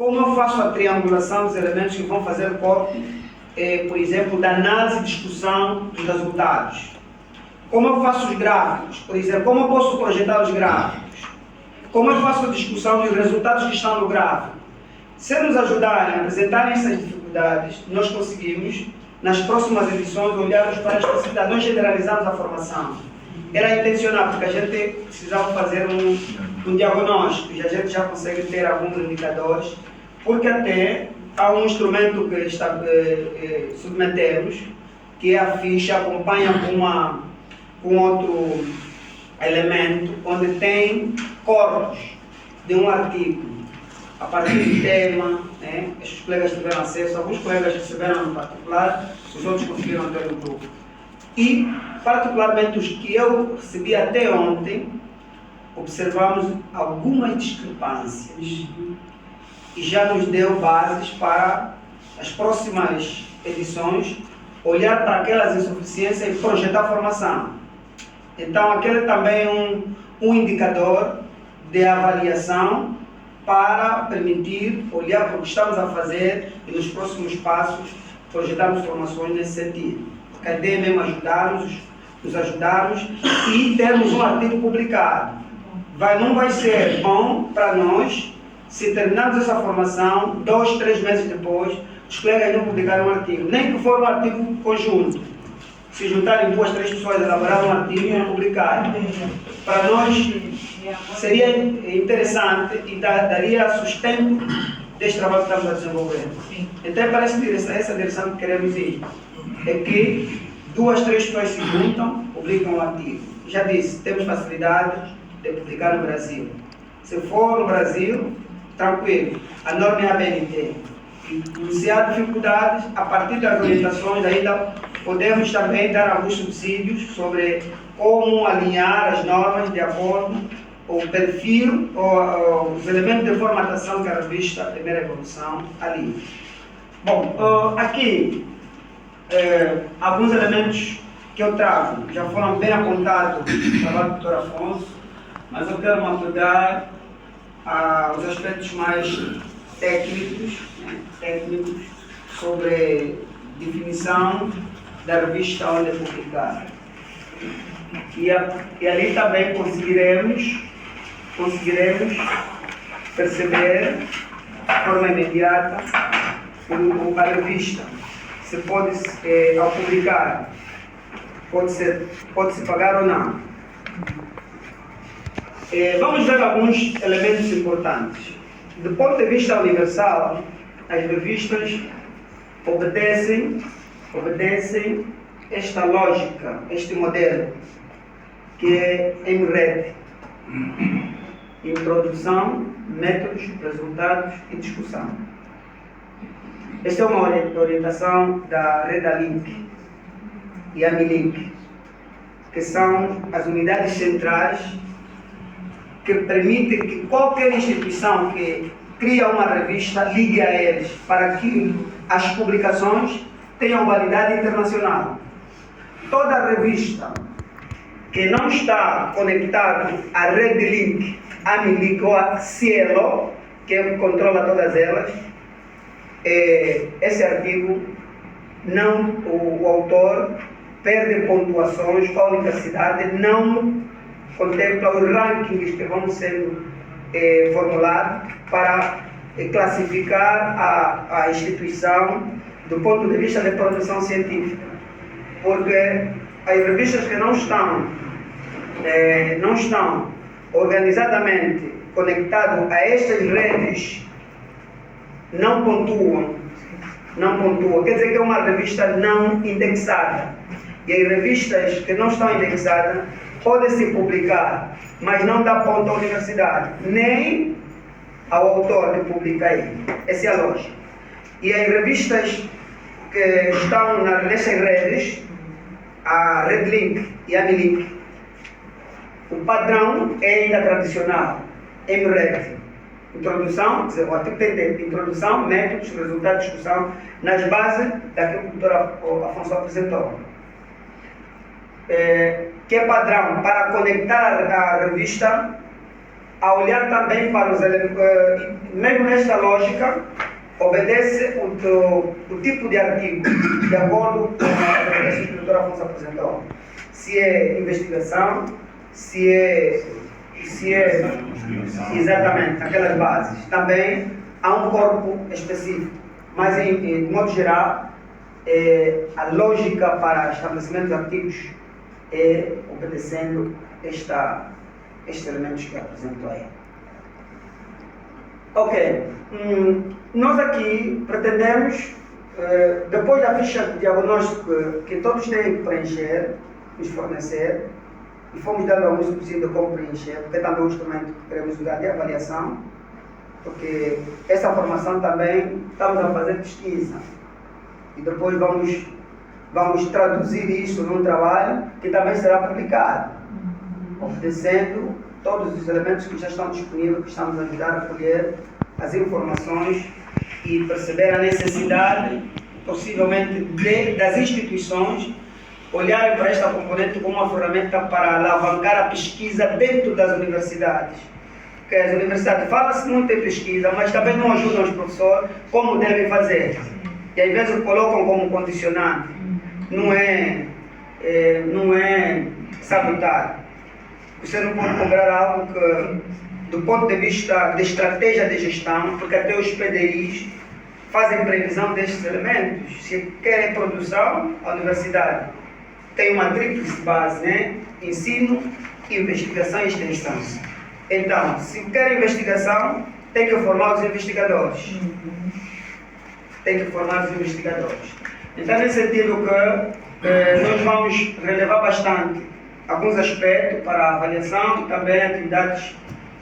Como eu faço a triangulação dos elementos que vão fazer corpo, por exemplo, da análise e discussão dos resultados? Como eu faço os gráficos? Por exemplo, como eu posso projetar os gráficos? Como eu faço a discussão dos resultados que estão no gráfico? Se nos ajudarem a apresentar essas dificuldades, nós conseguimos, nas próximas edições, olharmos para as possibilidades. Nós generalizamos a formação. Era intencional, porque a gente precisava fazer um diagnóstico, e a gente já consegue ter alguns indicadores, porque até há um instrumento que submetemos, que é a ficha, acompanha com outro elemento, onde tem corpos de um artigo, a partir do tema, né? Estes colegas tiveram acesso, alguns colegas receberam no particular, os outros conseguiram ter no grupo. E, particularmente os que eu recebi até ontem, observamos algumas discrepâncias e já nos deu bases para as próximas edições olhar para aquelas insuficiências e projetar a formação. Então, aquele também é um indicador de avaliação para permitir olhar para o que estamos a fazer e nos próximos passos projetarmos formações nesse sentido. Porque a ideia é mesmo nos ajudarmos e termos um artigo publicado. Não vai ser bom para nós se terminarmos essa formação, 2, 3 meses depois, os colegas não publicaram um artigo, nem que for um artigo conjunto. Se juntarem 2, 3 pessoas, elaborar um artigo e publicar. Para nós seria interessante e daria sustento deste trabalho que estamos a desenvolver. Então parece essa direção que queremos ir. É que 2, 3 pessoas se juntam, publicam um artigo. Já disse, temos facilidade de publicar no Brasil. Se for no Brasil, tranquilo, a norma é a BNT. E se há dificuldades, a partir das orientações ainda podemos também dar alguns subsídios sobre como alinhar as normas de acordo com o perfil ou os elementos de formatação que a revista Primeira Evolução ali. Bom, aqui alguns elementos que eu trago já foram bem apontados no trabalho do Dr. Afonso, mas eu quero me apegar aos aspectos mais técnicos sobre definição da revista onde é publicada. E ali também conseguiremos perceber de forma imediata a revista. Se pode, ao publicar, pode-se pagar ou não. Vamos ver alguns elementos importantes. Do ponto de vista universal, as revistas obedecem esta lógica, este modelo, que é MRED: Introdução, Métodos, Resultados e Discussão. Esta é uma orientação da Redalink e Amilink, que são as unidades centrais que permitem que qualquer instituição que cria uma revista ligue a eles para que as publicações tenham validade internacional. Toda revista que não está conectada à Redlink, Amilink ou a Cielo, que é o que controla todas elas, esse artigo, o autor perde pontuações com a universidade, não contempla os rankings que vão sendo formulados para classificar a instituição do ponto de vista de produção científica. Porque as revistas que não estão organizadamente conectadas a estas redes não pontuam. Quer dizer que é uma revista não indexada. E as revistas que não estão indexadas podem-se publicar, mas não dá ponto à universidade, nem ao autor que publica aí. Essa é a lógica. E as revistas que estão nessas redes, a Redlink e a Amilink, o padrão é ainda tradicional, MRED. Introdução, quer dizer, o artigo tem introdução, métodos, resultados, discussão, nas bases daquilo que o Dr. Afonso apresentou. Que é padrão para conectar a revista a olhar também para os elementos, mesmo nesta lógica, obedece o tipo de artigo, de acordo com a recomendação que o Dr. Afonso apresentou. Se é investigação, se é exatamente aquelas bases. Também há um corpo específico, mas de modo geral, a lógica para estabelecimento de artigos é obedecendo estes elementos que apresentou aí. Ok, nós aqui pretendemos, depois da ficha de diagnóstico que todos têm que preencher, nos fornecer, e fomos dando alguns subsídios de como preencher, porque é também um instrumento que queremos usar de avaliação, porque essa formação também estamos a fazer pesquisa, e depois vamos traduzir isso num trabalho que também será publicado, oferecendo todos os elementos que já estão disponíveis, que estamos a ajudar a colher as informações e perceber a necessidade, possivelmente, das instituições olharem para esta componente como uma ferramenta para alavancar a pesquisa dentro das universidades. Porque as universidades fala-se muito em pesquisa, mas também não ajudam os professores como devem fazer. E às vezes colocam como condicionante. Não é sabotar. Você não pode cobrar algo que, do ponto de vista de estratégia de gestão, porque até os PDIs fazem previsão destes elementos. Se querem produção, a universidade tem uma tríplice base, né? Ensino, investigação e extensão. Então, se quer investigação, tem que formar os investigadores. Então, nesse sentido que nós vamos relevar bastante alguns aspectos para a avaliação e também atividades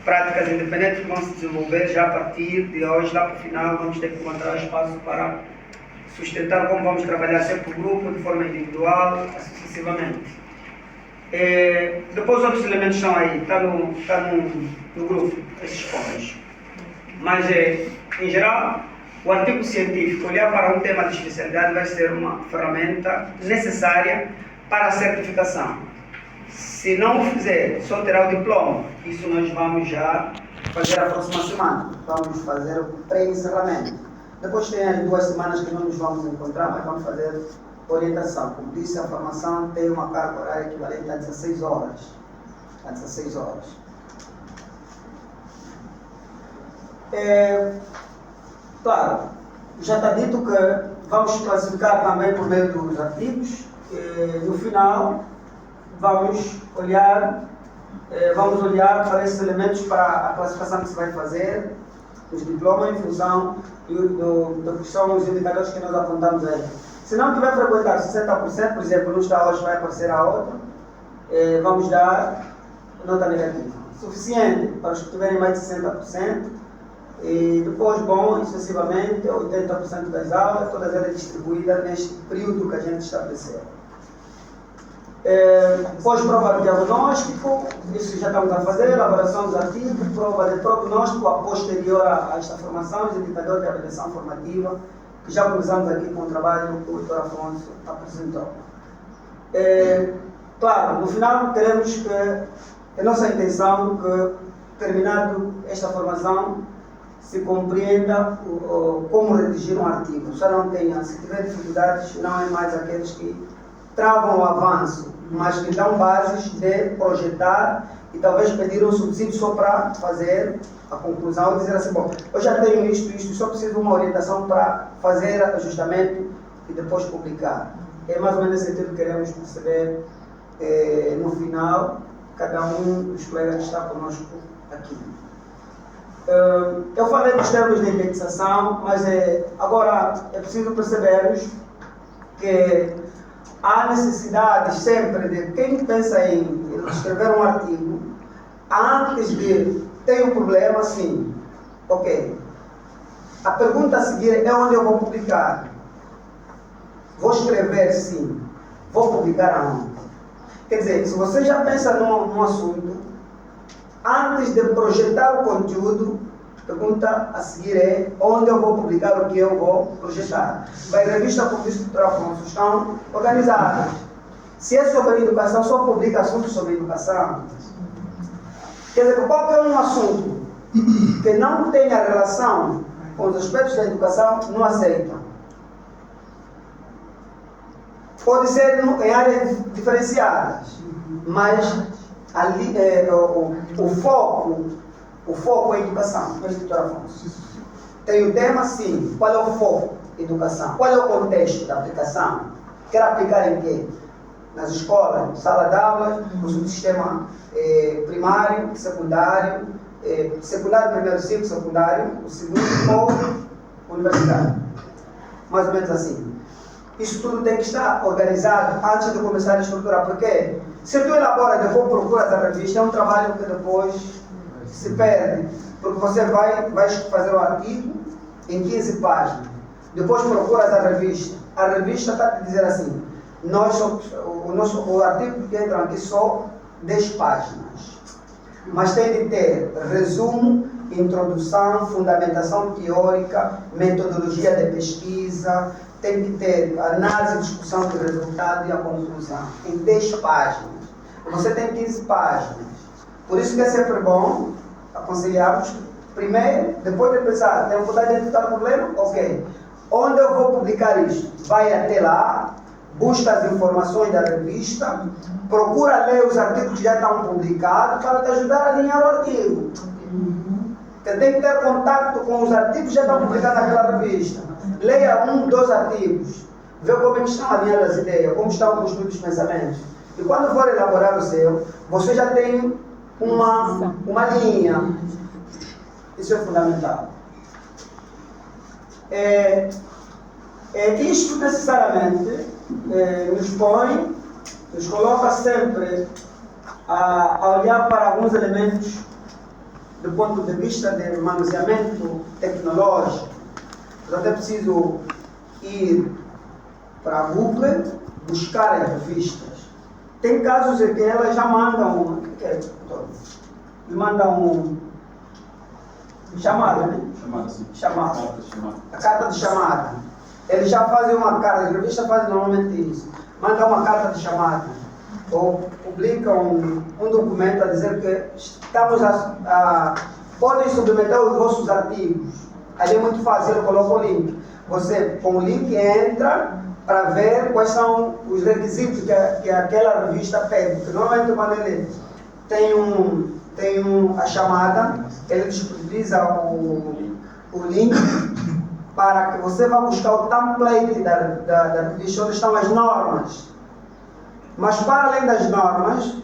práticas independentes que vão se desenvolver já a partir de hoje, lá para o final, vamos ter que encontrar espaço para sustentar como vamos trabalhar sempre por grupo, de forma individual, sucessivamente. Depois os outros elementos estão aí, está no grupo, esses pontos. Mas, em geral, o artigo científico, olhar para um tema de especialidade vai ser uma ferramenta necessária para a certificação. Se não o fizer, só terá o diploma. Isso nós vamos já fazer a próxima semana. Vamos fazer o pré-encerramento. Depois tem as 2 semanas que não nos vamos encontrar, mas vamos fazer orientação. Como disse, a formação tem uma carga horária equivalente a 16 horas. Claro, já está dito que vamos classificar também por meio dos artigos. No final, vamos olhar para esses elementos para a classificação que se vai fazer, os diplomas em função do que são os indicadores que nós apontamos aí. Se não tiver frequentado 60%, por exemplo, não está hoje, vai aparecer a outra, vamos dar nota negativa. Suficiente para os que tiverem mais de 60%, e depois, bom, sucessivamente, 80% das aulas, todas elas distribuídas neste período que a gente estabeleceu. Pós-prova de diagnóstico, isso já estamos a fazer, elaboração dos artigos, prova de prognóstico a posterior a esta formação, os indicadores de avaliação formativa, que já começamos aqui com o trabalho que o Dr. Afonso apresentou. Claro, no final queremos que a nossa intenção que, terminado esta formação, se compreenda como redigir um artigo. Só não tenha, se tiver dificuldades, não é mais aqueles que travam o avanço, mas que dão bases de projetar e talvez pedir um subsídio só para fazer a conclusão ou dizer assim, bom, eu já tenho isto, só preciso de uma orientação para fazer ajustamento e depois publicar. É mais ou menos nesse sentido que queremos perceber no final, cada um dos colegas que está conosco aqui. Eu falei dos termos de indexação, mas agora é preciso percebermos que há necessidade sempre de quem pensa em escrever um artigo, antes de ter um problema, sim, ok. A pergunta a seguir é onde eu vou publicar. Vou escrever, sim. Vou publicar aonde? Quer dizer, se você já pensa num assunto, antes de projetar o conteúdo, a pergunta a seguir é onde eu vou publicar o que eu vou projetar. Vai revista como disse o Dr. Afonso, estão organizadas. Se é sobre educação, só publica assuntos sobre educação. Quer dizer, qualquer um assunto que não tenha relação com os aspectos da educação, não aceita. Pode ser em áreas diferenciadas, mas ali, o foco é a educação. Tem o tema, sim. Qual é o foco? Educação. Qual é o contexto da aplicação? Quer aplicar em quê? Nas escolas, sala de aulas, no sistema primário, secundário, secundário, primeiro ciclo, secundário, o segundo ou universitário. Mais ou menos assim. Isso tudo tem que estar organizado antes de começar a estruturar. Porque se tu elabora e depois procuras a revista, é um trabalho que depois se perde. Porque você vai fazer o artigo em 15 páginas. Depois procuras a revista. A revista está a dizer assim, o artigo que entra aqui só 10 páginas. Mas tem de ter resumo, introdução, fundamentação teórica, metodologia de pesquisa, tem que ter análise, discussão do resultado e a conclusão, em 10 páginas. Você tem 15 páginas. Por isso que é sempre bom aconselhar-vos, primeiro, depois de pensar, tenho vontade de identificar o problema? Ok. Onde eu vou publicar isto? Vai até lá, busca as informações da revista, procura ler os artigos que já estão publicados para te ajudar a alinhar o artigo. Você tem que ter contato com os artigos que já estão publicados naquela revista. Leia 1, 2 artigos, vê como é que estão alinhadas as ideias, como estão construídos os pensamentos. E quando for elaborar o seu, você já tem uma linha. Isso é fundamental. Isto necessariamente nos coloca sempre a olhar para alguns elementos do ponto de vista de manuseamento tecnológico. Eu até preciso ir para a Google, buscar as revistas. Tem casos em que elas já mandam, chamada, né? Chamada, sim. Chamada. Carta de chamada. A carta de chamada. Eles já fazem uma carta, as revistas fazem normalmente isso. Mandam uma carta de chamada. Ou publicam um documento a dizer que estamos podem submeter os vossos artigos. Ali é muito fácil, eu coloco o link. Você, com o link, entra para ver quais são os requisitos que aquela revista pede. Porque normalmente quando ele tem a chamada, ele disponibiliza o link para que você vá buscar o template da revista onde estão as normas. Mas para além das normas,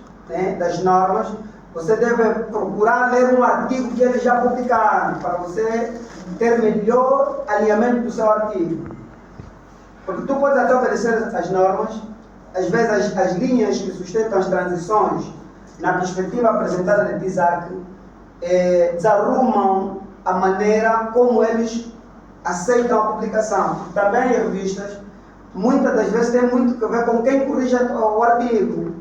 você deve procurar ler um artigo que eles já publicaram, para você ter melhor alinhamento do seu artigo. Porque tu podes até obedecer as normas, às vezes as linhas que sustentam as transições, na perspectiva apresentada de Isaac, desarrumam a maneira como eles aceitam a publicação. Também as revistas, muitas das vezes, tem muito a ver com quem corrige o artigo.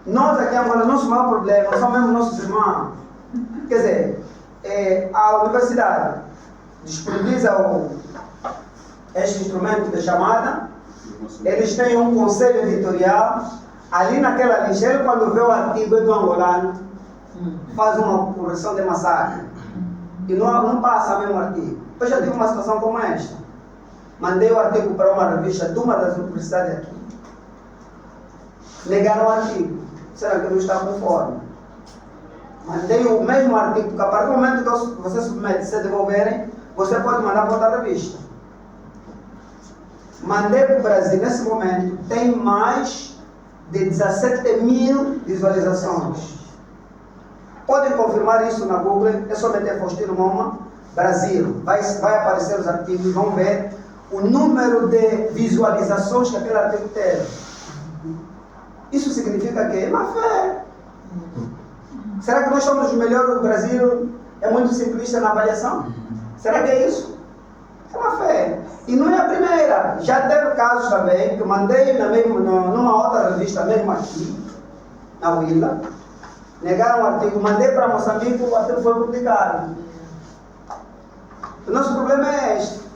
Nós aqui em Angola, nosso maior problema são mesmo nossos irmãos. Quer dizer, a universidade disponibiliza este instrumento de chamada, eles têm um conselho editorial, ali naquela lista, ele quando vê o artigo do angolano, faz uma correção de massacre, e não passa mesmo o artigo. Eu já tive uma situação como esta. Mandei o artigo para uma revista de uma das universidades aqui. Negaram o artigo. Será que não está conforme? Mandei o mesmo artigo, porque a partir do momento que você submete, se devolverem, você pode mandar para outra revista. Mandei para o Brasil, nesse momento, tem mais de 17 mil visualizações. Podem confirmar isso na Google, é só meter Faustino Moma, Brasil. Vai aparecer os artigos, vão ver o número de visualizações que aquele artigo teve. Isso significa que é má fé. Será que nós somos os melhores do Brasil? É muito simplista na avaliação? Será que é isso? É má fé. E não é a primeira. Já teve casos também que eu mandei numa outra revista, mesmo aqui, na Willa. Negaram o artigo, mandei para Moçambique, o artigo foi publicado. O nosso problema é este.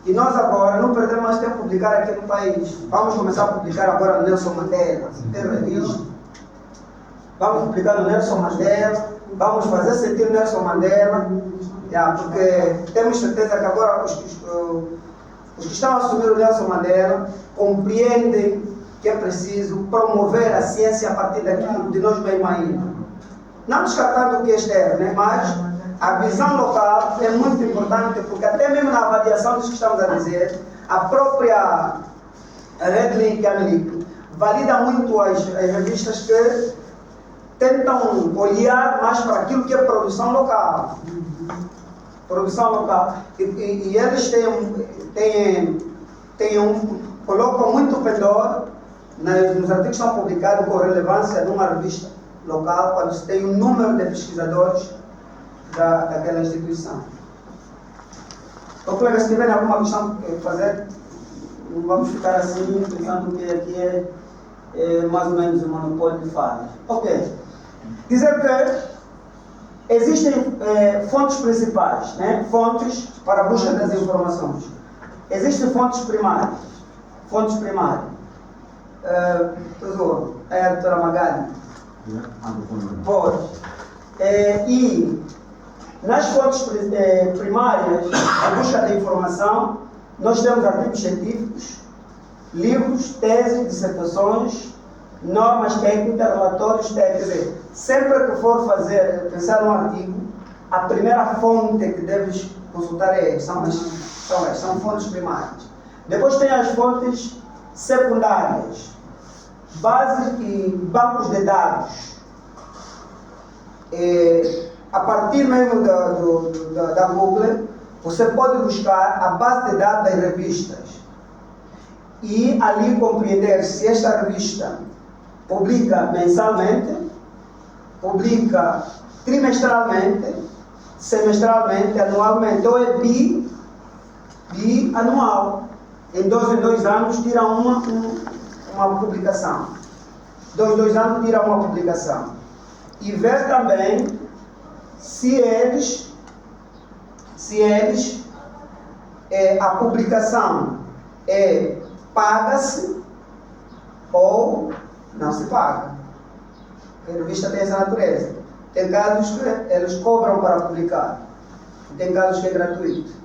E nós agora não perdemos mais tempo a publicar aqui no país. Vamos começar a publicar agora no Nelson Mandela, ter revista. vamos publicar no Nelson Mandela, vamos fazer sentir o Nelson Mandela, porque temos certeza que agora os que estão a assumir o Nelson Mandela compreendem que é preciso promover a ciência a partir daquilo de nós mesmos ainda. Não descartando o que é externo, né? Mas a visão local é muito importante, porque até mesmo na avaliação dos que estamos a dizer, a própria Red Link America valida muito as revistas que tentam olhar mais para aquilo que é produção local. Produção local. E eles colocam muito pendor nos artigos que são publicados com relevância numa revista local, quando se tem um número de pesquisadores daquela instituição. Então, colegas, se tiverem alguma questão a fazer, não vamos ficar assim, pensando que aqui é mais ou menos o monopólio de falas. Ok. Dizer que existem fontes principais, né? Fontes para a busca das informações. Existem fontes primárias. Fontes primárias. Tesouro, é a doutora Magali. Pode. E nas fontes primárias, a busca da informação, nós temos artigos científicos, livros, teses, dissertações, normas técnicas, relatórios técnicos. Quer dizer, sempre que for pensar num artigo, a primeira fonte que deves consultar são fontes primárias. Depois tem as fontes secundárias, bases e bancos de dados. A partir mesmo da Google, você pode buscar a base de dados das revistas e ali compreender se esta revista publica mensalmente, publica trimestralmente, semestralmente, anualmente, ou é bianual. Em 2 anos tira uma publicação. 2 anos tira uma publicação. E ver também se eles a publicação paga-se ou não se paga. A revista tem essa natureza. Tem casos que eles cobram para publicar. Tem casos que é gratuito.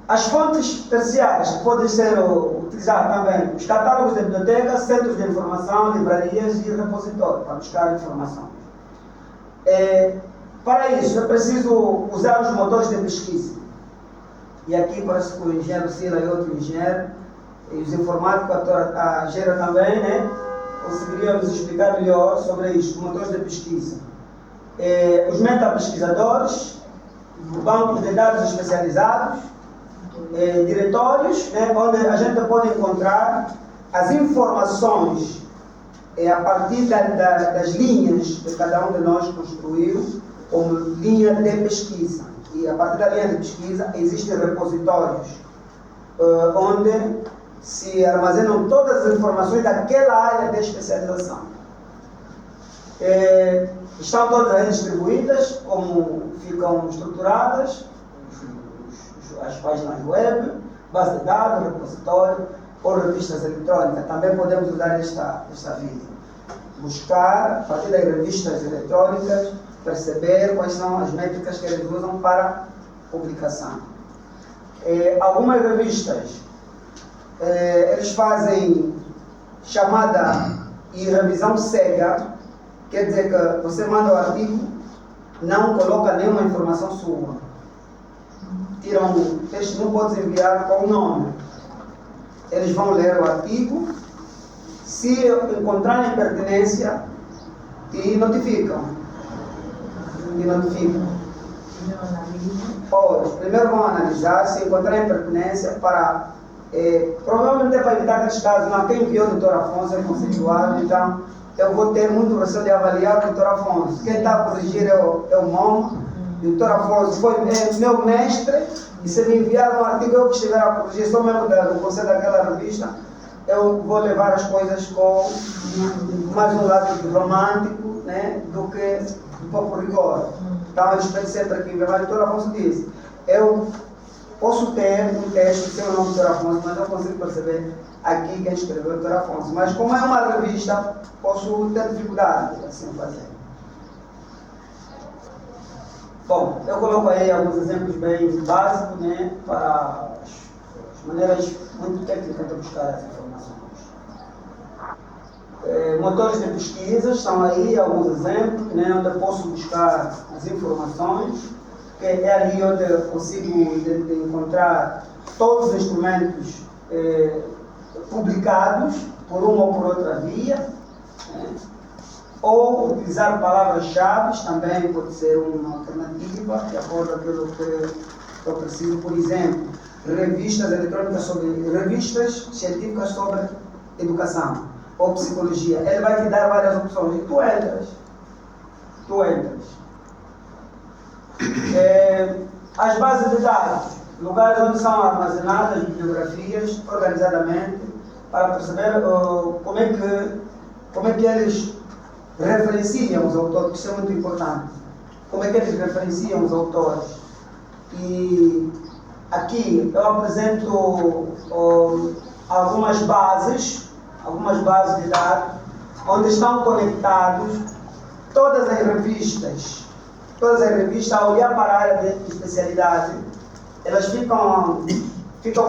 As fontes terciárias que podem ser utilizadas também, os catálogos de bibliotecas, centros de informação, livrarias e repositórios para buscar informação. Para isso é preciso usar os motores de pesquisa. E aqui parece que o engenheiro Sila e outro engenheiro, e os informáticos, a Gera também, né, conseguiriam nos explicar melhor sobre isso, os motores de pesquisa. Os metapesquisadores, o banco de dados especializados, diretórios, né, onde a gente pode encontrar as informações a partir das linhas que cada um de nós construiu como linha de pesquisa. E a partir da linha de pesquisa existem repositórios onde se armazenam todas as informações daquela área de especialização. Estão todas aí distribuídas, como ficam estruturadas, as páginas web, base de dados, repositório ou revistas eletrônicas. Também podemos usar esta via. Buscar, a partir das revistas eletrônicas, perceber quais são as métricas que eles usam para publicação. Algumas revistas, eles fazem chamada e revisão cega, quer dizer que você manda o artigo, não coloca nenhuma informação sua. Tiram o texto, não pode enviar com o nome. Eles vão ler o artigo, se encontrarem pertinência, te notificam. Primeiro vão analisar, se encontrarem pertinência para... provavelmente é para evitar aqueles casos, não, quem enviou o Dr. Afonso é conceituado, então eu vou ter muito receio de avaliar o Dr. Afonso. Quem está a corrigir é o MOM, e o Dr. Afonso foi meu mestre, e se me enviar um artigo eu que estiver a corrigir, sou mesmo do conselho daquela revista, eu vou levar as coisas com mais um lado romântico, né, do que um pouco rigor. Então eu espero sempre que o Dr. Afonso disse, eu posso ter um texto sem o nome do Dr. Afonso, mas não consigo perceber aqui quem escreveu o Dr. Afonso. Mas como é uma revista, posso ter dificuldade assim fazer. Bom, eu coloco aí alguns exemplos bem básicos, né, para as maneiras muito técnicas de buscar as informações. Motores de pesquisa, estão aí alguns exemplos, né, onde eu posso buscar as informações, que é ali onde eu consigo encontrar todos os instrumentos publicados por uma ou por outra via, né? Ou utilizar palavras-chave também pode ser uma alternativa, de acordo com aquilo que eu preciso. Por exemplo, revistas eletrônicas revistas científicas sobre educação ou psicologia. Ele vai te dar várias opções e tu entras. As bases de dados, lugares onde são armazenadas bibliografias organizadamente, para perceber como é que eles referenciam os autores, isso é muito importante. Como é que eles referenciam os autores? E aqui eu apresento algumas bases de dados, onde estão conectados todas as revistas, ao olhar para a área de especialidade, elas ficam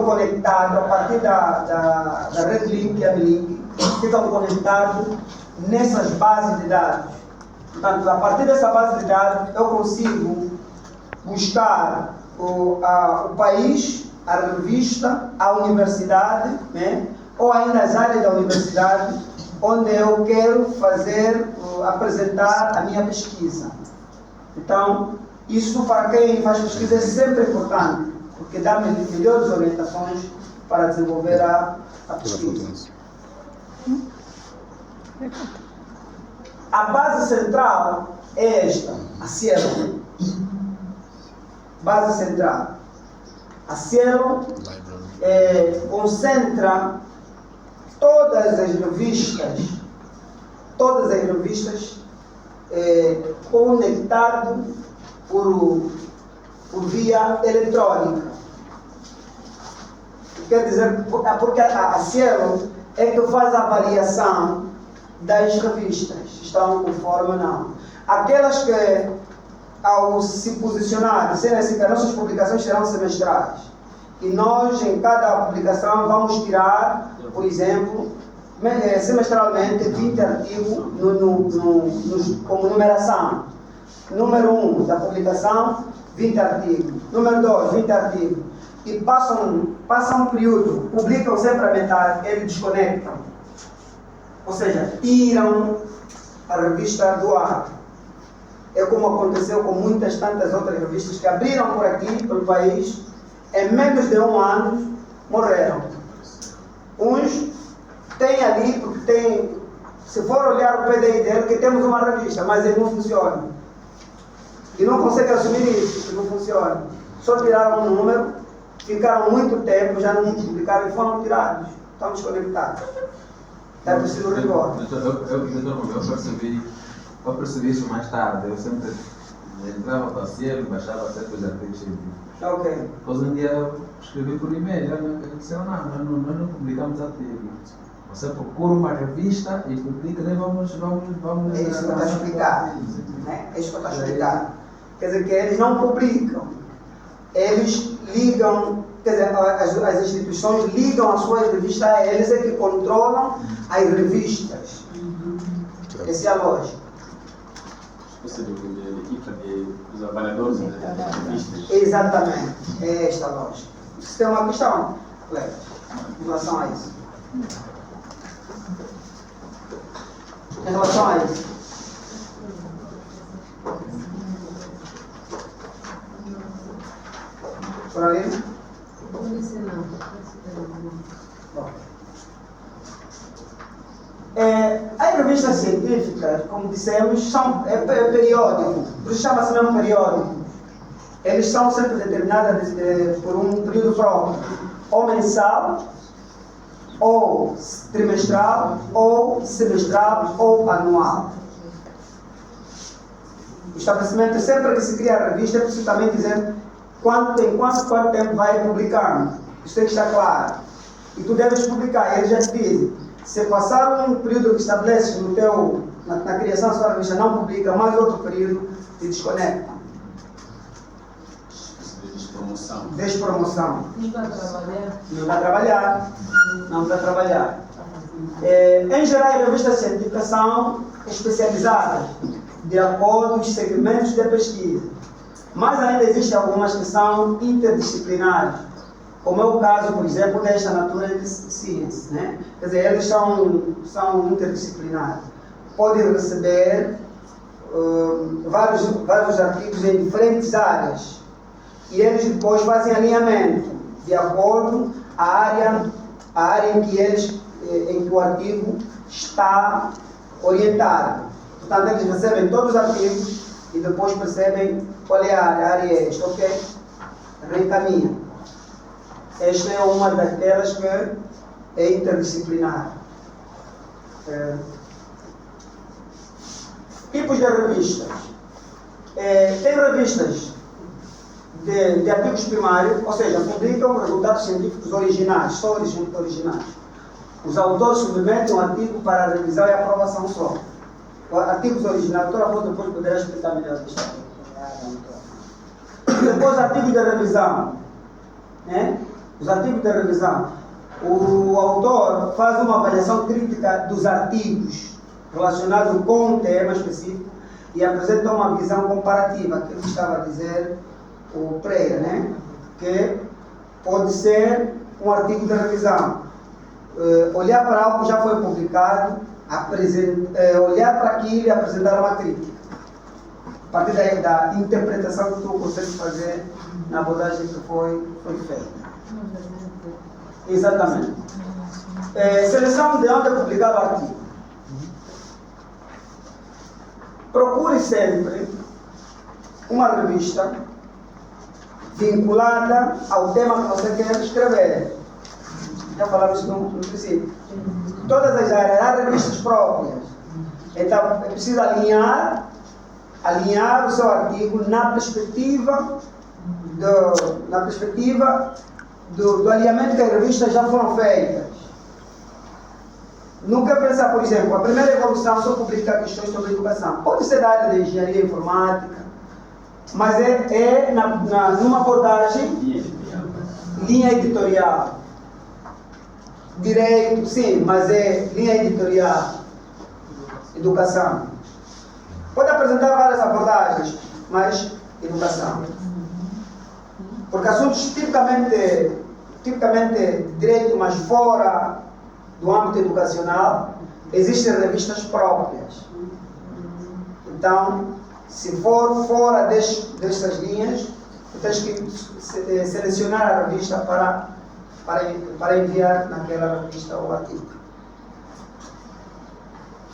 conectadas a partir da Red Link, Link, ficam conectados nessas bases de dados. Portanto, a partir dessa base de dados, eu consigo buscar o país, a revista, a universidade, né? Ou ainda as áreas da universidade, onde eu quero apresentar a minha pesquisa. Então, isso para quem faz pesquisa é sempre importante, porque dá melhores orientações para desenvolver a pesquisa. A base central é esta, a Cielo. Base central. A Cielo concentra todas as revistas conectadas por via eletrônica. Quer dizer, porque a Cielo é que faz a avaliação das revistas, estão conforme ou não. Aquelas que, ao se posicionar, disserem assim que as nossas publicações serão semestrais, e nós, em cada publicação, vamos tirar, por exemplo, semestralmente, 20 artigos como numeração. Número 1 da publicação, 20 artigos. Número 2, 20 artigos. E passam um período, publicam sempre a metade, eles desconectam. Ou seja, tiram a revista do ar. É como aconteceu com muitas tantas outras revistas que abriram por aqui, pelo país, em menos de um ano, morreram. Uns têm ali, porque tem, se for olhar o PDI dele, que temos uma revista, mas ele não funciona. E não consegue assumir isso, que não funciona. Só tiraram um número, ficaram muito tempo, já não publicaram e foram tirados. Estão desconectados. É preciso rigor. Eu percebi isso mais tarde. Eu sempre entrava para a Cielo e baixava certos artigos científicos. Ok. Depois um dia eu escrevi por e-mail. Eu disse, nós não publicamos artigos. Você procura uma revista e publica, nem vamos. É isso que eu estou a explicar. É isso que eu estou a explicar. Quer dizer que eles não publicam. Eles ligam, quer dizer, as instituições ligam as suas revistas a eles, é que controlam as revistas. Essa é a lógica. Você de equipa dos avaliadores das revistas. Exatamente, é esta a lógica. Você tem uma questão, Cleber, em relação a isso? Em relação a isso? Por ali? Bom. As revistas científicas, como dissemos, é periódico, por isso chama-se mesmo periódico. Eles são sempre determinados por um período próprio, ou mensal, ou trimestral, ou semestral, ou anual. O estabelecimento, sempre que se cria a revista, é preciso também dizer quanto tempo vai publicando. Isso tem que estar claro. E tu deves publicar. Eles já te dizem, se passar um período que estabeleces na criação da sua revista, não publica, mais outro período, te desconecta. Despromoção. Despromoção. Não está a trabalhar. Não está a trabalhar. Não está a trabalhar. Em geral, as revistas científicas são especializadas de acordo com os segmentos de pesquisa. Mas ainda existem algumas que são interdisciplinares, como é o caso, por exemplo, desta Nature Science, né? Quer dizer, eles são interdisciplinares. Podem receber vários artigos em diferentes áreas e eles depois fazem alinhamento de acordo à área em que o artigo está orientado. Portanto, eles recebem todos os artigos e depois percebem qual é a área é esta, ok? Reencaminha. Esta é uma daquelas que é interdisciplinar. Tipos de revistas. Tem revistas de artigos primários, ou seja, publicam resultados científicos originais, só originais. Os autores submetem um artigo para revisão e aprovação só. Artigos originais, a doutora depois poderá explicar melhor isto. Depois, artigos de revisão. Né? Os artigos de revisão. O autor faz uma avaliação crítica dos artigos relacionados com um tema específico e apresenta uma visão comparativa, que ele estava a dizer o Pereira, né? Que pode ser um artigo de revisão. Olhar para algo que já foi publicado, olhar para aquilo e apresentar uma crítica. A partir daí, da interpretação que tu consegues fazer na abordagem que foi feita. Exatamente. Seleção de onde é publicado o artigo. Procure sempre uma revista vinculada ao tema que você quer escrever. Já falamos isso no princípio. Todas as áreas, há revistas próprias. Então, é preciso alinhar o seu artigo na perspectiva do alinhamento que as revistas já foram feitas. Nunca pensar, por exemplo, a primeira evolução só publicar questões sobre educação. Pode ser da área de engenharia informática, mas numa abordagem linha editorial. Direito, sim, mas é linha editorial. Educação. Pode apresentar várias abordagens, mas educação. Porque assuntos tipicamente direito, mas fora do âmbito educacional, existem revistas próprias. Então, se for fora destas linhas, tens que selecionar a revista para enviar naquela revista o artigo.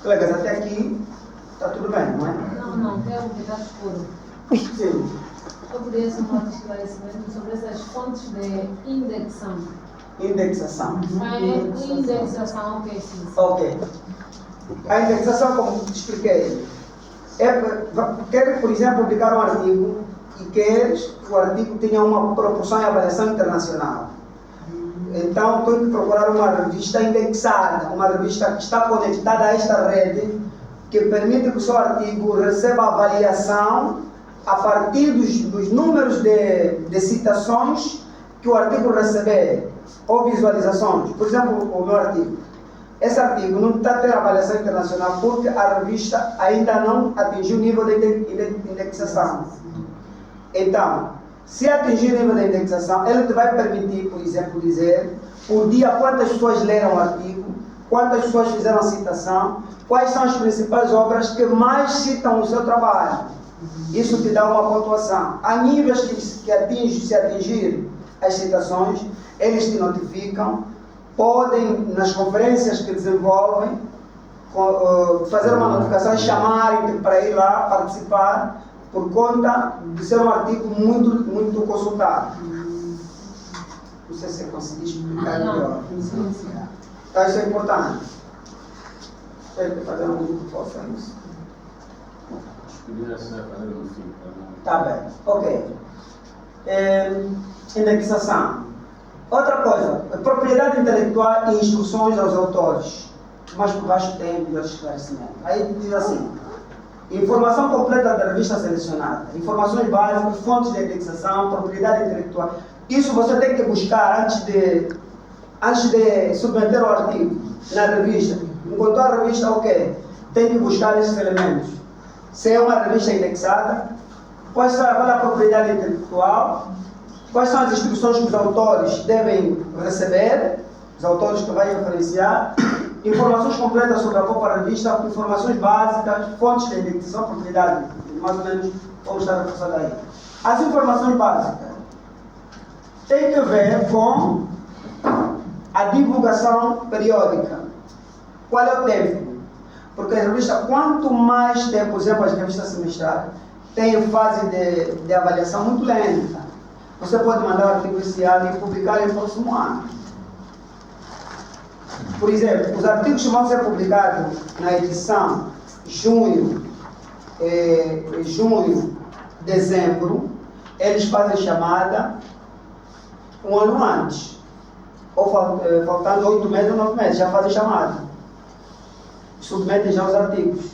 Colegas, até aqui está tudo bem, não é? Não, tem algo que está escuro. Sim. Eu poderia só fazer esclarecimento sobre essas fontes de indexação. Indexação. Indexação, ok, sim. Ok. A indexação, como expliquei, quer, por exemplo, publicar um artigo e queres que o artigo tenha uma proporção e avaliação internacional. Então, tenho que procurar uma revista indexada, uma revista que está conectada a esta rede, que permite que o seu artigo receba avaliação a partir dos números de citações que o artigo receber, ou visualizações. Por exemplo, o meu artigo. Esse artigo não está a ter avaliação internacional porque a revista ainda não atingiu o nível de indexação. Então, se atingir o nível de indexação, ele te vai permitir, por exemplo, dizer por dia quantas pessoas leram o artigo, quantas pessoas fizeram a citação, quais são as principais obras que mais citam o seu trabalho. Isso te dá uma pontuação. Há níveis que se atingir as citações, eles te notificam, podem, nas conferências que desenvolvem, fazer uma notificação e chamarem para ir lá participar, por conta de ser um artigo muito consultado. Não sei se eu consegui explicar melhor. Então, isso é importante. Tem que fazer um grupo força isso. Podia fazer no fim. Tá bem, ok. indexação. Outra coisa, propriedade intelectual e instruções aos autores, mas por baixo tempo de esclarecimento. Aí diz assim: informação completa da revista selecionada, informações básicas, fontes de indexação, propriedade intelectual. Isso você tem que buscar antes de submeter o artigo na revista. Enquanto a revista, ok, tem que buscar esses elementos. Se é uma revista indexada, qual é a propriedade intelectual, quais são as instruções que os autores devem receber, os autores que vai referenciar, informações completas sobre a própria revista, informações básicas, fontes de indexação, propriedade, mais ou menos como está reforçado aí. As informações básicas têm que ver com a divulgação periódica. Qual é o tempo? Porque a revista, quanto mais tempo, por exemplo, as revistas semestrais têm fase de avaliação muito lenta. Você pode mandar o artigo esse ano e publicar no próximo ano. Por exemplo, os artigos que vão ser publicados na edição junho, dezembro, eles fazem chamada um ano antes. Ou faltando 8 meses ou 9 meses, já fazem chamada. Submetem já os artigos.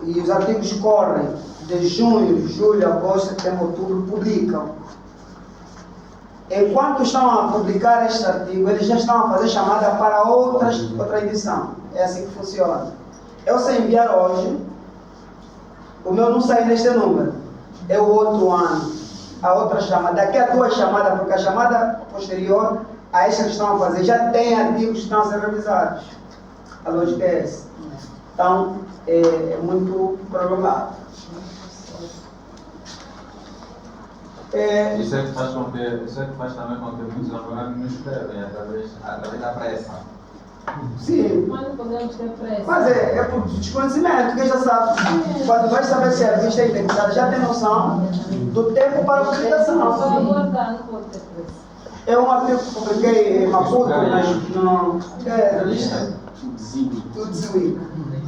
E os artigos correm de junho, julho, agosto, setembro, outubro, publicam. Enquanto estão a publicar este artigo, eles já estão a fazer chamada para outra edição. É assim que funciona. Eu sei enviar hoje, o meu não sai neste número. É o outro ano, a outra chamada. Daqui a 2 chamadas, porque a chamada posterior a esta que estão a fazer já tem artigos que estão a ser revisados. A lógica é essa. Então, é muito prolongado. Isso é que faz também com que muitos namorados não escrevem através da pressa. Sim. Mas não podemos ter pressa. Mas é por desconhecimento, quem já sabe. Quando vai saber se a revista é indexada, já tem noção do tempo para a publicação. Só aguardar, não pode ter pressa. É um artigo que publiquei em Maputo, na revista Tudzui,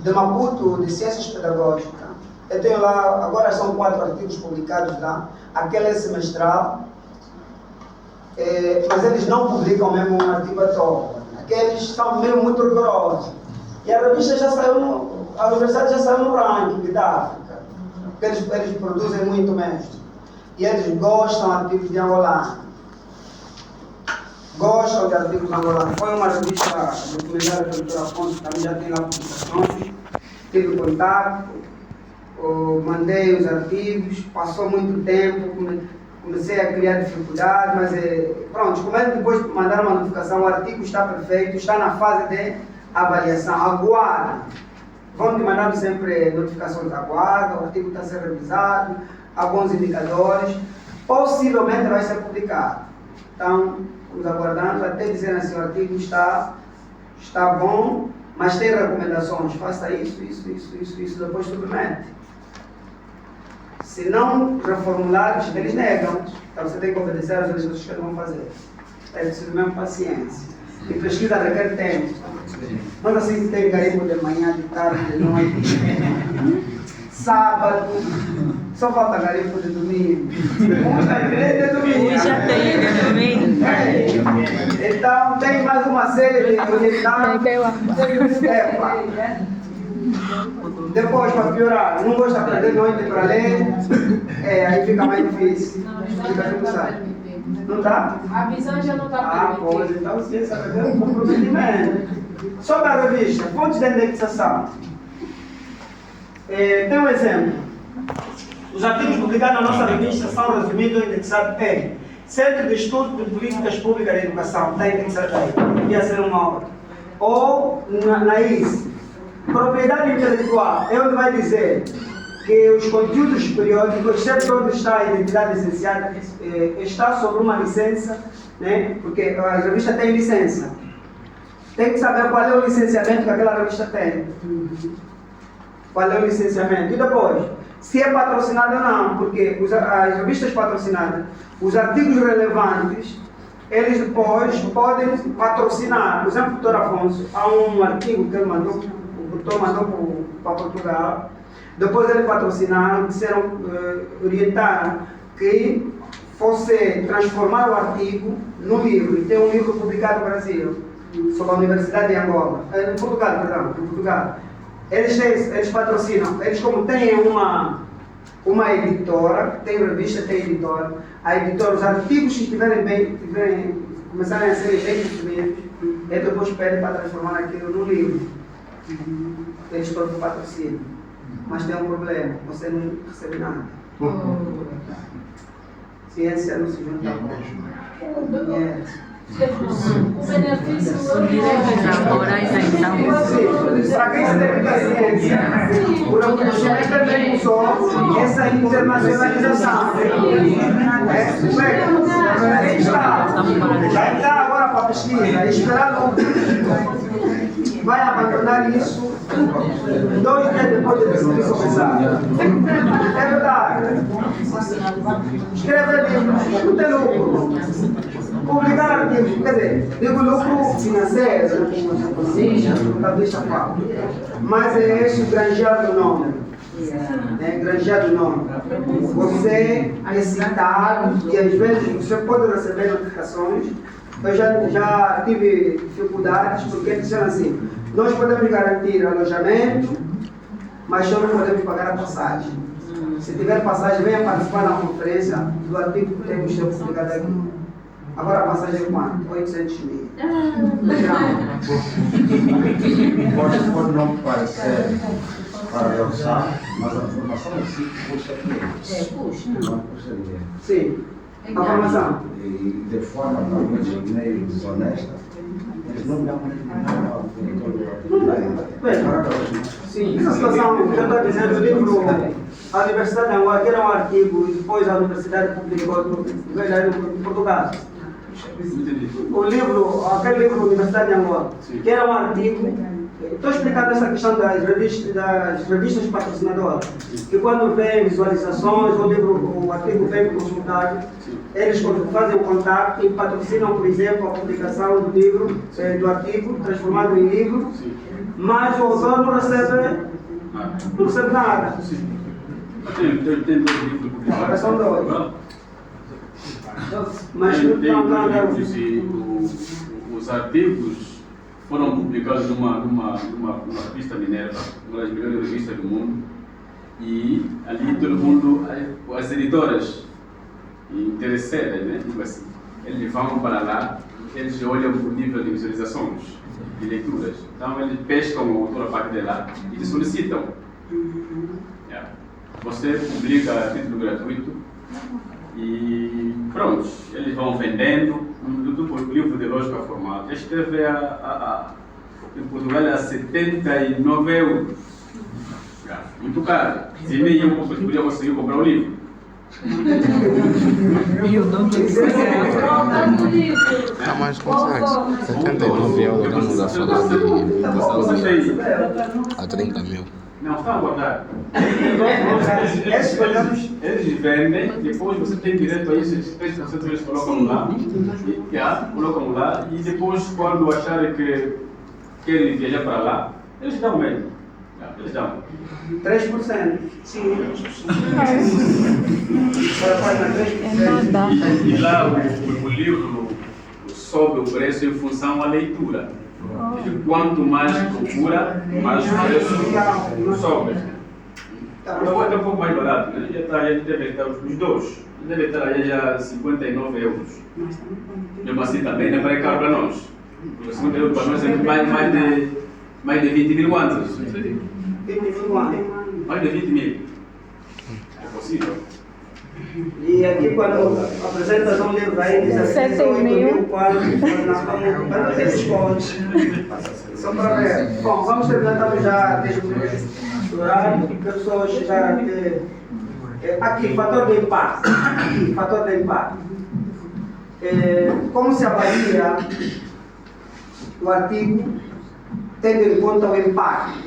de Maputo, de Ciências Pedagógicas. Eu tenho lá, agora são 4 artigos publicados lá, aquele é semestral, mas eles não publicam mesmo um artigo à toa. Aqueles são mesmo muito rigorosos. E a revista já saiu, a universidade já saiu no ranking da África, porque eles produzem muito mesmo. E eles gostam de artigos de angolano. Gostam de artigos angolanos. Foi uma revista documentária da Doutora Afonso, também já tem lá publicações. Tive contato, mandei os artigos, passou muito tempo, comecei a criar dificuldade, mas pronto, como é que depois de mandar uma notificação, o artigo está perfeito, está na fase de avaliação, aguarda. Vão te mandando sempre notificações, aguarda, o artigo está a ser revisado, alguns indicadores, possivelmente vai ser publicado. Então, vamos aguardando até dizer assim, o artigo está bom, mas tem recomendações, faça isso, depois submete. Se não reformular, eles negam. Então você tem que obedecer às orientações que eles vão fazer. É preciso mesmo paciência. E pesquisa requer tempo. Mas assim tem garimpo de manhã, de tarde, de noite. Sábado. Só falta garimpo de domingo. De domingo. Já tem, de domingo. Então tem mais uma série de orientações. Depois, para piorar, não gosta de aprender noite para ler, aí fica mais difícil. Não dá? A visão já não está permitida. Pois, então você sabe ter um comprometimento. Sobre a revista, fontes de indexação. Tem um exemplo. Os artigos publicados na nossa revista são resumidos e indexados em Centro de Estudo de Políticas Públicas de Educação, está indexado aí, ia ser uma hora. Ou na IS. Propriedade intelectual é onde vai dizer que os conteúdos periódicos, exceto onde está a identidade licenciada, está sobre uma licença, né? Porque a revista tem licença. Tem que saber qual é o licenciamento que aquela revista tem. Qual é o licenciamento. E depois, se é patrocinado ou não, porque as revistas patrocinadas, os artigos relevantes, eles depois podem patrocinar. Por exemplo, o doutor Afonso, há um artigo que ele mandou, o doutor mandou para Portugal, depois eles patrocinaram, disseram, orientaram que fosse transformar o artigo no livro, e tem um livro publicado no Brasil, sobre a Universidade de Angola, em Portugal. Eles patrocinam, eles como têm uma editora, tem revista, tem editora, a editora, os artigos que começarem a ser bem consumidos, e depois pedem para transformar aquilo no livro. Eles próprios patrocinam. Mas tem um problema, você não recebe nada. Ciência não se junta com dinheiro. O benefício Morais então. Para quem se dedica à ciência, por oportunidade também só essa internacionalização. Aí está. Já está agora para a pesquisa, esperando. Vai abandonar isso 2 dias depois de decidir começar. É verdade. Escrever livros, não tem lucro. Publicar artigos, quer dizer, digo lucro financeiro, talvez está falando. Mas é esse granjear do nome. Granjear do nome. Você é citado e às vezes você pode receber notificações. Eu já tive dificuldades porque disseram assim, nós podemos garantir alojamento, mas só não podemos pagar a passagem. Se tiver passagem, venha participar na conferência do artigo que temos publicado aqui. Agora a passagem é quanto? 800 mil. Pode não parecer paradoxal, mas a formação em si puxa dinheiro. Não puxa dinheiro. Sim, a formação. E de forma talvez meio desonesta, eles não dão Sim, essa situação que eu estou dizendo, o livro, a Universidade de Angola, que era um artigo, e depois a Universidade publicou em Portugal. O livro, aquele livro Universidade de Angola, que era um artigo, estou explicando essa questão das revistas patrocinadoras, que quando vem visualizações, o artigo vem consultado, eles fazem o contato e patrocinam, por exemplo, a publicação do livro, do artigo, transformado em livro, mas o autor não recebe nada. Tem 2 livros publicados. Agora são 2. Mas os artigos foram publicados numa revista Minerva, uma das melhores revistas do mundo, e ali todo mundo, as editoras interessadas, né, tipo assim, eles vão para lá, eles olham o nível de visualizações, de leituras, então eles pescam o autor a partir de lá e te solicitam. Você publica a título gratuito e pronto, eles vão vendendo o livro de lógica formal. Esteve em Portugal a 79 euros. Muito caro. Se nem eu podia conseguir comprar o livro. E o nome Não, mas consegue. 79 euros, estamos a falar de a 30 mil. Não, está a guardar. Eles vendem, depois você tem direito a isso, 3% eles colocam lá, e depois, quando acharem que querem viajar para lá, eles dão mesmo. Eles dão. 3%. Sim. E lá o livro sobe o preço em função da leitura. Quanto mais procura, mais o preço sobe. Agora é um pouco mais barato, né? Já deve estar os 2. Deve estar aí já 59 euros. Mesmo assim também não é caro para nós. 50 euros para nós é mais de 20 mil anos. 20 mil anos. Mais de 20 mil. É possível. E aqui quando apresentas um livro aí, diz assim, 8 mil quadros, quando tem descontos. Só para ver. Bom, vamos terminar, estamos já desde o horário, pessoas já aqui, fator de impacto. Como se avalia o artigo tendo em conta o impacto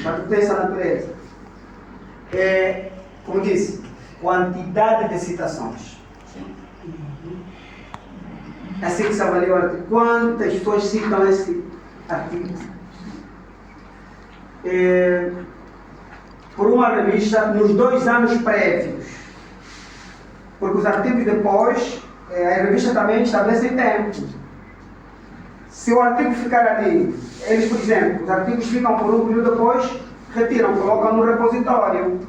da potência da natureza? Como disse, quantidade de citações. É assim que se avalia o artigo. Quantas pessoas citam esse artigo? Por uma revista, nos 2 anos prévios. Porque os artigos depois, a revista também estabelece tempo. Se o artigo ficar ali, eles, por exemplo, os artigos ficam por um período, depois retiram, colocam no repositório.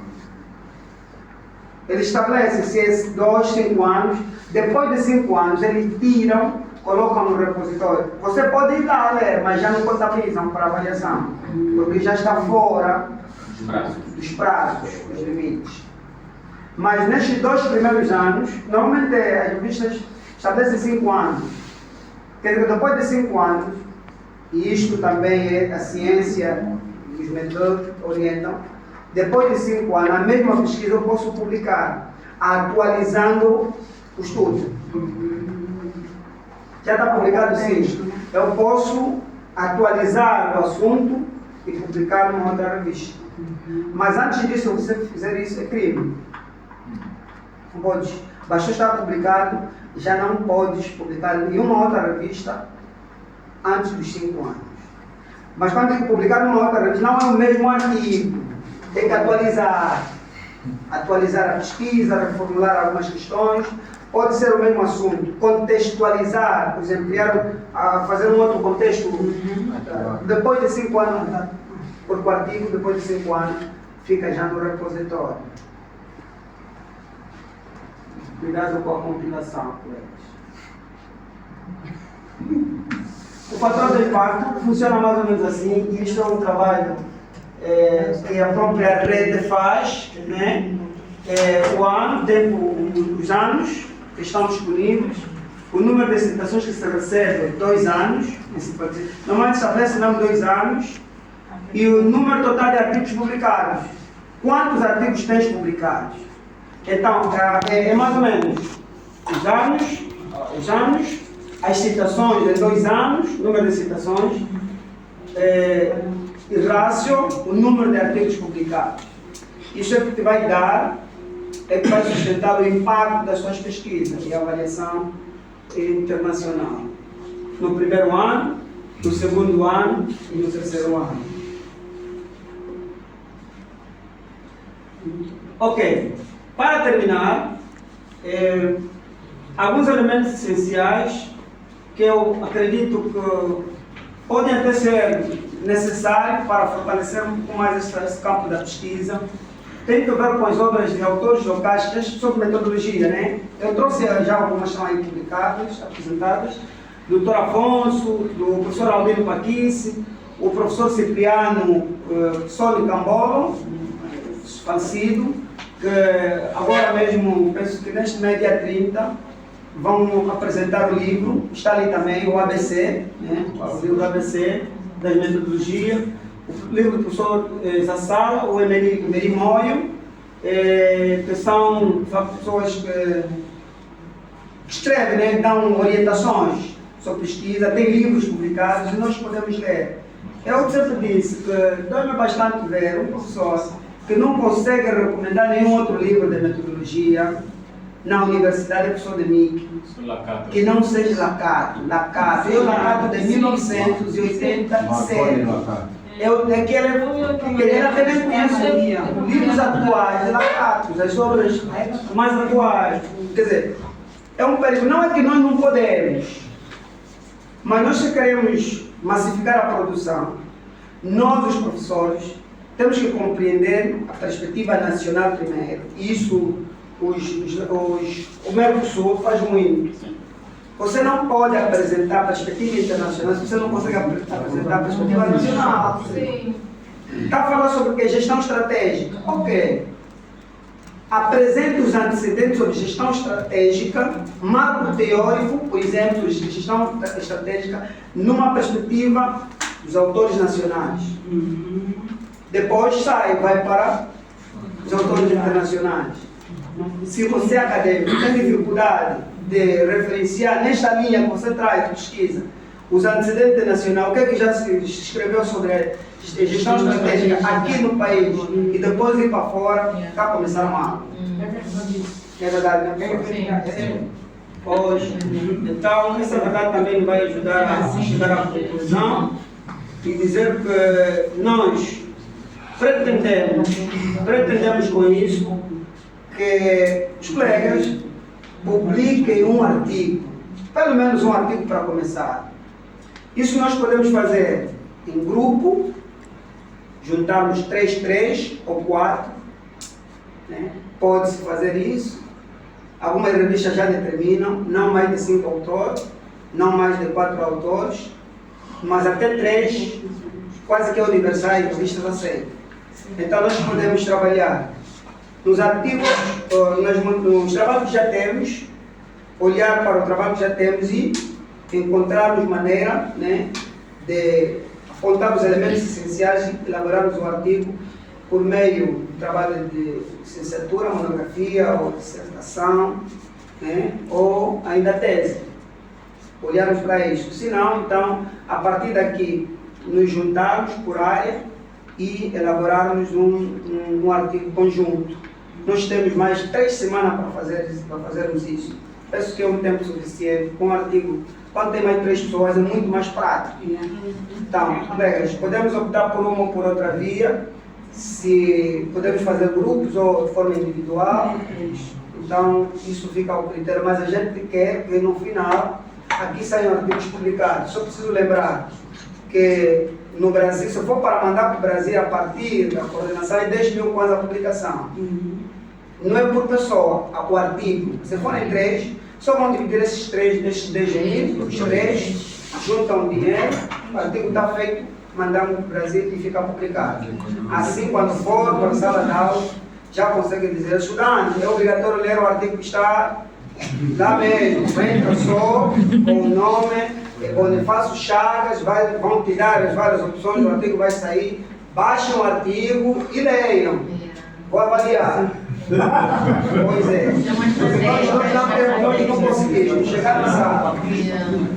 Eles estabelecem se é 2, 5 anos, depois de 5 anos eles tiram, colocam no repositório. Você pode ir lá ler, mas já não contabilizam para avaliação, porque já está fora dos prazos, dos limites. Mas nestes 2 primeiros anos, normalmente as revistas estabelecem 5 anos. Quer dizer, depois de 5 anos, e isto também é a ciência e os métodos orientam, depois de 5 anos, a mesma pesquisa eu posso publicar, atualizando o estudo. Já está publicado sim. Eu posso atualizar o assunto e publicar numa outra revista. Mas antes disso, se você fizer isso, é crime. Não podes. Bastou estar publicado, já não podes publicar em uma outra revista antes dos 5 anos. Mas quando digo publicar numa outra revista, não é o mesmo artigo. Tem que atualizar a pesquisa, reformular algumas questões. Pode ser o mesmo assunto, contextualizar, por exemplo, fazer um outro contexto. Depois de 5 anos, porque o artigo, depois de 5 anos, fica já no repositório. Cuidado com a compilação, colegas. O patrão de impacto funciona mais ou menos assim, e isto é um trabalho que a própria rede faz, né? O ano, os anos que estão disponíveis, o número de citações que se recebe 2 anos, normalmente estabelece mesmo 2 anos, e o número total de artigos publicados. Quantos artigos tens publicados? Então, é mais ou menos os anos, as citações em 2 anos, número de citações, e rácio, o número de artigos publicados. Isso é que te vai dar, é que vai sustentar o impacto das suas pesquisas e a avaliação internacional. No primeiro ano, no segundo ano e no terceiro ano. Ok. Para terminar, alguns elementos essenciais que eu acredito que podem até ser necessários para fortalecer um pouco mais esse campo da pesquisa. Tem que ver com as obras de autores locais, textos sobre metodologia, né? Eu trouxe já algumas que estão aí publicadas, apresentadas, do Dr. Afonso, do professor Albino Paquice, o professor Cipriano Soli Cambolo, falecido, que agora mesmo, penso que neste mês, dia 30, vão apresentar o livro, está ali também o ABC, né? O livro do ABC, das metodologias, o livro do professor Zassala, o Emery Moio, que são pessoas que escrevem, né? Dão orientações sobre pesquisa, tem livros publicados e nós podemos ler. Eu sempre disse que dói-me bastante ver um professor que não consegue recomendar nenhum outro livro de metodologia na universidade, professor de MIC, que não seja Lacato. Eu Lacato de 1987. Ele até nem conhece livros atuais de Lacato, as obras mais atuais. Quer dizer, é um perigo. Não é que nós não podemos, mas nós, se queremos massificar a produção, nós, os professores, temos que compreender a perspectiva nacional primeiro. Isso o Mercosul faz muito. Você não pode apresentar a perspectiva internacional se você não consegue apresentar a perspectiva nacional. Está a falar sobre o que? Gestão estratégica. Ok. Apresente os antecedentes sobre gestão estratégica, marco teórico, por exemplo, de gestão estratégica, numa perspectiva dos autores nacionais. Depois vai para os autores internacionais. Se você é acadêmico tem dificuldade de referenciar nesta linha que você traz de pesquisa os antecedentes nacionais, o que é que já se escreveu sobre gestão estratégica aqui no país e depois ir para fora, está a começar mal. É verdade, né? Hoje. Então, essa verdade também vai ajudar a chegar à conclusão e dizer que nós pretendemos com isso que os colegas publiquem um artigo, pelo menos um artigo para começar. Isso nós podemos fazer em grupo, juntarmos 3 ou 4, né? Pode-se fazer isso. Algumas revistas já determinam, não mais de 5 autores, não mais de 4 autores, mas até 3, quase que é universais, revistas aceitam. Então nós podemos trabalhar nos artigos, nos trabalhos que já temos, olhar para o trabalho que já temos e encontrarmos maneira, né, de apontar os elementos essenciais e elaborarmos um artigo por meio do trabalho de licenciatura, monografia ou dissertação, né, ou ainda tese. Olharmos para isso. Se não, então, a partir daqui, nos juntarmos por área e elaborarmos um artigo conjunto. Nós temos mais 3 semanas para fazermos isso. Penso que é um tempo suficiente. Com um artigo, quando tem mais 3 pessoas, é muito mais prático. Então, colegas, podemos optar por uma ou por outra via. Se podemos fazer grupos ou de forma individual. Então, isso fica ao critério. Mas a gente quer que no final, aqui saiam artigos publicados. Só preciso lembrar que no Brasil, se for para mandar para o Brasil a partir da coordenação, é 10 mil kwanza a publicação. Não é por pessoa, o artigo. Se forem 3, só vão dividir esses 3 desses 10 mil, os 3 juntam dinheiro, o artigo está feito, mandamos para o Brasil e fica publicado. Assim, quando for para a sala de aula, já consegue dizer, estudante, é obrigatório ler o artigo que está lá mesmo. Entra só com o nome, Bonifácio Chagas, vão tirar as várias opções, o artigo vai sair, baixem o artigo e leiam. Vou avaliar. Pois é. Nós não conseguimos chegar na sala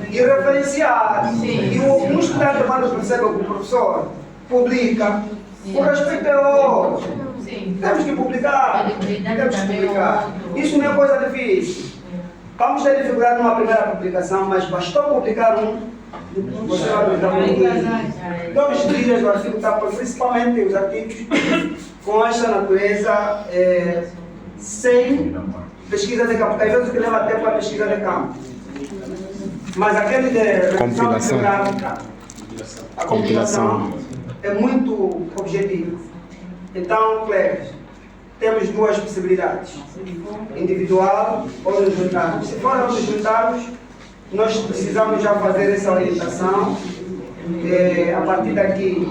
e referenciar. E um estudante quando percebe que o professor publica, o respeito é outro. Temos que publicar. Isso não é coisa difícil. Vamos ter dificuldade numa primeira publicação, mas bastou publicar você vai publicar 2 dias o artigo está, principalmente os artigos com esta natureza, sem pesquisa de campo. Às vezes o que leva tempo é a pesquisa de campo. Mas aquele de compilação. A compilação é muito objetivo. Então, colegas, temos 2 possibilidades, individual ou nos juntarmos. Se formos nos juntarmos, nós precisamos já fazer essa orientação. A partir daqui,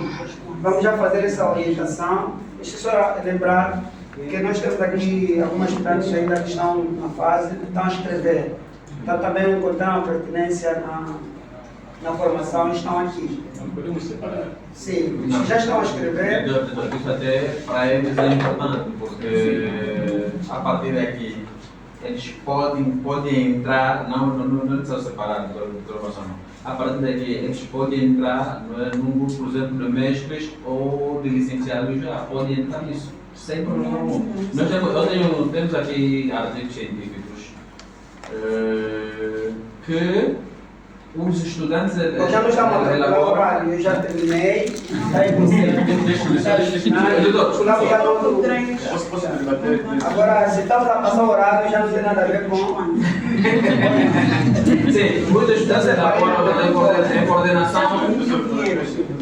vamos já fazer essa orientação. Deixa só lembrar que nós temos aqui algumas estudantes ainda que estão na fase, estão a escrever. Então também encontraram pertinência na formação e estão aqui. Não podemos separar. Sim, já estão a escrever. Isso até para eles é importante, porque a partir daqui eles podem entrar, não precisa separar a formação. A partir daqui eles podem entrar num grupo, por exemplo, de mestres ou de licenciados já, podem entrar nisso, sem problema algum. Temos aqui artigos científicos que os estudantes Eu já não estava elaborando, eu já terminei. Aí Posso debater? agora, se estamos a passar o horário, já não tem nada a ver com. Sim, muitos estudantes elaboram em coordenação.